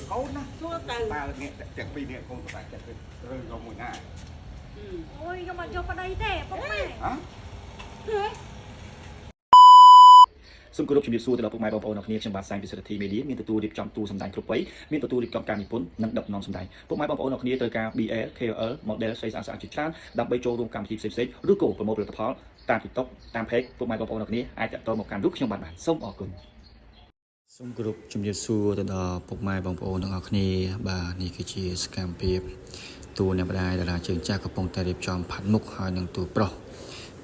câu nè ta nghe chẳng vì nghe con ta chẳng rơi vào mùi na ôi nhưng mà cho vào đây thế bông mẹ hả សូមគោរពជំរាបសួរទៅដល់ពុកម៉ែបងប្អូនអ្នកគ្នាខ្ញុំបាទសាយពិសិដ្ឋធីមេឌៀមានទទួលរៀបចំទូសម្ដែងគ្រប់វ័យមានទទួលរៀបចំការនិពន្ធនិងដឹកនាំសម្ដែងពុកម៉ែបងប្អូនអ្នកគ្នាត្រូវការ BL KOL model ស្រីស្អាតជាច្រើនដើម្បីចូលរួមកម្មវិធីផ្សេងៗឬក៏ប្រមូលផលិតផលតាម TikTok តាម Page ពុកម៉ែបងប្អូនអ្នកគ្នាអាចតាក់ទងមកកាន់រូបខ្ញុំបាទសូមអរគុណសូមគោរពជំរាបសួរទៅដល់ពុកម៉ែបងប្អូនទាំងអស់គ្នាបាទនេះគឺជាសកម្មភាពទូអ្នកម្ដាយតារាជើងចាស់កំពុងតែរៀបចំផាត់មុខហើយនឹងទូប្រុស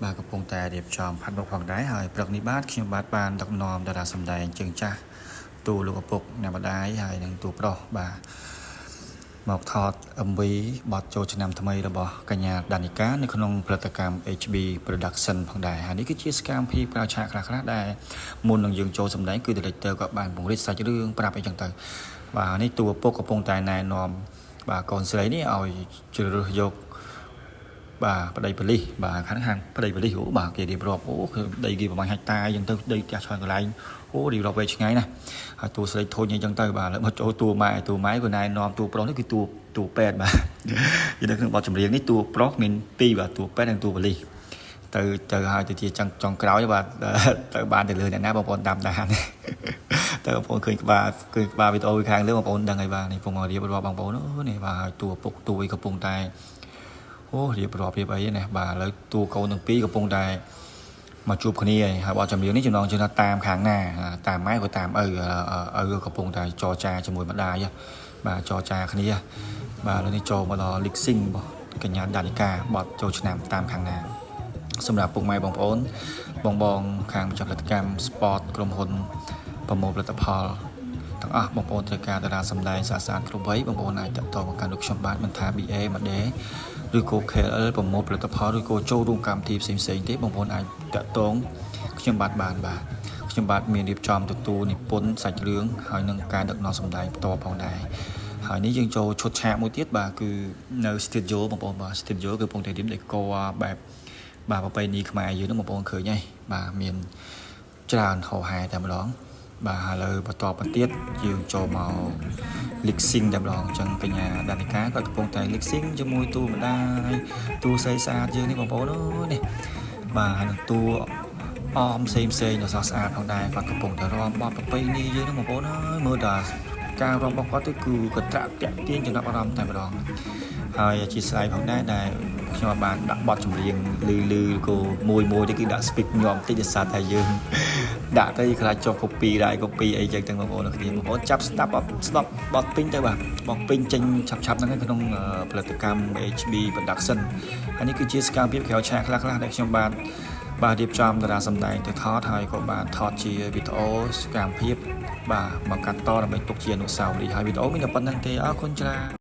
បាទកំពុងតែរៀបចំផាត់មុខផងដែរហើយព្រឹកនេះបាទខ្ញុំបាទបានដឹកនាំតារាសម្ដែងជើងចាស់ទូលោកឪពុកអ្នកម្ដាយហើយនឹងទូប្រុសបាទមកថត MV បទចូលឆ្នាំថ្មីរបស់កញ្ញាដានីកានៅក្នុងផលិតកម្ម HB Production ផងដែរហើយនេះគឺជាសកម្មភាពប្រើឆាកខ្លះៗដែលមុននឹងយើងចូលសម្ដែងគឺ Director ក៏បានពង្រីកសាច់រឿងប្រាប់អីចឹងទៅបាទនេះទូឪពុកកំពុងតែណែនាំបាទកូនស្រីនេះឲ្យជ្រើសរើសយកបាទប្តីប៉ូលីសបាទខាងប្តីប៉ូលីសអូបាទគេរៀបរាប់អូគឺប្តីគេប្រហែលហិចតាអញ្ចឹងទៅប្តីផ្ទះឆ្ងាយកន្លែងអូរៀបរាប់វែងឆ្ងាយណាស់ហើយតួស្រីធុញអញ្ចឹងទៅបាទមកចូលតួម៉ែក៏ណែនាំតួប្រុសនេះគឺតួប៉ែតបាទនិយាយនៅក្នុងបទចម្រៀងនេះតួប្រុសមាន2បាទតួប៉ែតនិងតួប៉ូលីសទៅហើយទៅជាចុងក្រោយបាទទៅបានទៅលើអ្នកណាបងប្អូនតាមដានតែបងប្អូនឃើញក្បាលវីដេអូខាងលើបងប្អូនដឹងហើយបាទនេះពុំមករៀបរាប់បងប្អូនអូនេះបាទហើយតួពុកតួអីកំពុងតែអូរៀបរាប់អីណាបាទឥឡូវតួកូនទាំងពីរកំពុងតែមកជួបគ្នាហើយបទចម្រៀងនេះចំណងជើងថាតាមខាងណាតាមម៉ែក៏តាមឪកំពុងតែចរចាជាមួយម្ដាយបាទចរចាគ្នាបាទឥឡូវនេះចូលមកដល់ lip sync របស់កញ្ញាដានីកាបទចូលឆ្នាំតាមខាងណាសម្រាប់ពុកម៉ែបងប្អូនបងខាងម្ចាស់ផលិតកម្ម Sport ក្រុមហ៊ុនប្រមូលផលិតផលទាំងអស់បងប្អូនត្រូវការតារាសម្ដែងស្អាតគ្រប់វ័យបងប្អូនអាចតាក់ទងមកកាន់លោកខ្ញុំបាទមិនថា BA មកដែរឬក៏ KL ប្រមូលផលិតផលឬក៏ចូលរួមកម្មវិធីផ្សេងៗទេបងប្អូនអាចតាក់ទងខ្ញុំបាទបានបាទខ្ញុំបាទមានរៀបចំទទួលនិពន្ធសាច់រឿងហើយនឹងការដឹកនាំសម្ដែងផ្ទាល់ផងដែរហើយនេះយើងចូលឈុតឆាកមួយទៀតបាទគឺនៅ studio បងប្អូនបាទ studio គឺកំពុងតែរៀប decor បែបបាទប្រពៃណីខ្មែរយើងហ្នឹងបងប្អូនឃើញហើយបាទមានច្រើនហោហែតែម្ដងបាទឥឡូវបន្តបន្ទៀតយើងចូលមក lip sync តែម្ដងអញ្ចឹងកញ្ញាដានីកាក៏កំពុងតែ lip sync ជាមួយតួម្ដាយតួស្រីស្អាតយើងនេះបងប្អូនអើយនេះបាទហើយនឹងតួអមផ្សេងនៅសស្អាតផងដែរគាត់កំពុងតែរាំបទប្រពៃណីយើងនេះបងប្អូនអើយមើលដល់ការរាំរបស់គាត់ទៅគឺកត្រាក់តាក់ទាញចំណាប់អារម្មណ៍តែម្ដងហើយអធិស្ឋានផងដែរដែលខ្ញុំបានដាក់បទចម្រៀងលឺក៏មួយទៅគឺដាក់ speak ញោមតិចដោយសារតែយើងដាក់ទៅខ្លាចចុះ copy ដែរ copy អីចឹងទាំងបងប្អូនគ្នាបងប្អូនចាប់ស្ដាប់បទពេញទៅបាទបងពេញចេញឆាប់ហ្នឹងក្នុងផលិតកម្ម HB Production ហើយនេះគឺជាសកម្មភាពក្រៅឆាកខ្លះៗដែលខ្ញុំបានរៀបចំតារាសម្ដែងទៅថតហើយក៏បានថតជាវីដេអូសកម្មភាពបាទមកកាត់តដើម្បីទុកជាអនុស្សាវរីយ៍ហើយវីដេអូមានតែប៉ុណ្្នឹងទេអរគុណច្រើន